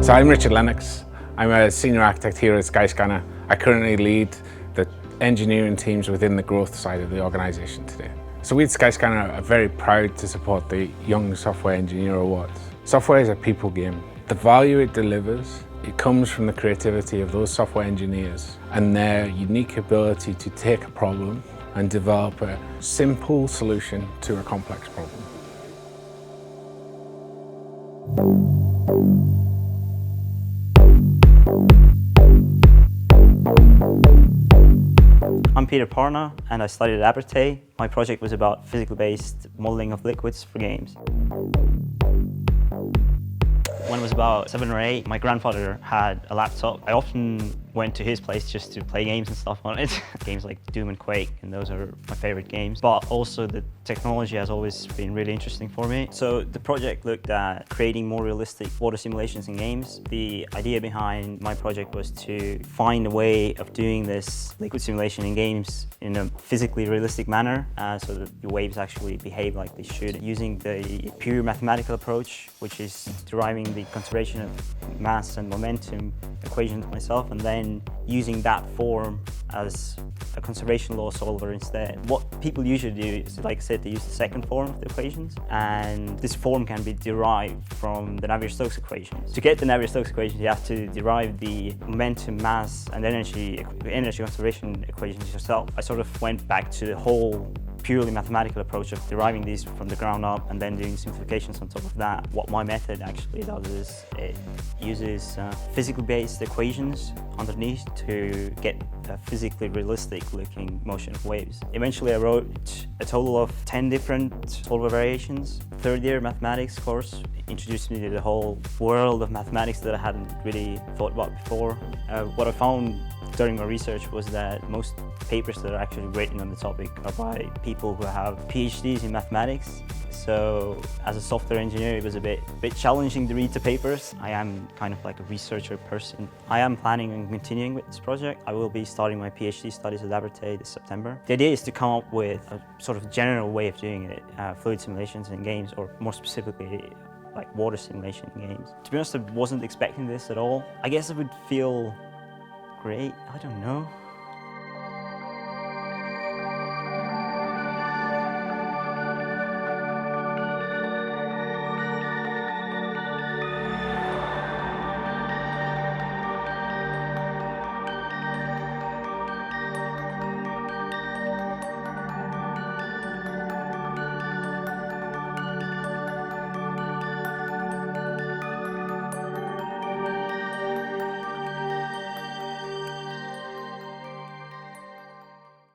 So I'm Richard Lennox. I'm a senior architect here at Skyscanner. I currently lead the engineering teams within the growth side of the organisation today. So we at Skyscanner are very proud to support the Young Software Engineer Awards. Software is a people game. The value it delivers, it comes from the creativity of those software engineers and their unique ability to take a problem and develop a simple solution to a complex problem. I'm Peter Parna and I studied at Abertay. My project was about physical-based modelling of liquids for games. When I was about 7 or 8, my grandfather had a laptop. I often went to his place just to play games and stuff on it. Games like Doom and Quake, and those are my favorite games. But also the technology has always been really interesting for me. So the project looked at creating more realistic water simulations in games. The idea behind my project was to find a way of doing this liquid simulation in games in a physically realistic manner, so that the waves actually behave like they should, using the pure mathematical approach, which is deriving the conservation of mass and momentum equations myself, and then using that form as a conservation law solver instead. What people usually do is, like I said, they use the second form of the equations, and this form can be derived from the Navier-Stokes equations. To get the Navier-Stokes equations, you have to derive the momentum, mass, and energy conservation equations yourself. I sort of went back to the whole purely mathematical approach of deriving these from the ground up and then doing simplifications on top of that. What my method actually does is it uses physical-based equations underneath to get a physically realistic looking motion of waves. Eventually I wrote a total of 10 different solver variations. Third-year mathematics course introduced me to the whole world of mathematics that I hadn't really thought about before. What I found during my research was that most papers that are actually written on the topic are by people who have PhDs in mathematics. So as a software engineer, it was a bit challenging to read the papers. I am kind of like a researcher person. I am planning on continuing with this project. I will be starting my PhD studies at Abertay this September. The idea is to come up with a sort of general way of doing it, fluid simulations in games, or more specifically, like water simulation in games. To be honest, I wasn't expecting this at all. I guess it would feel great, I don't know.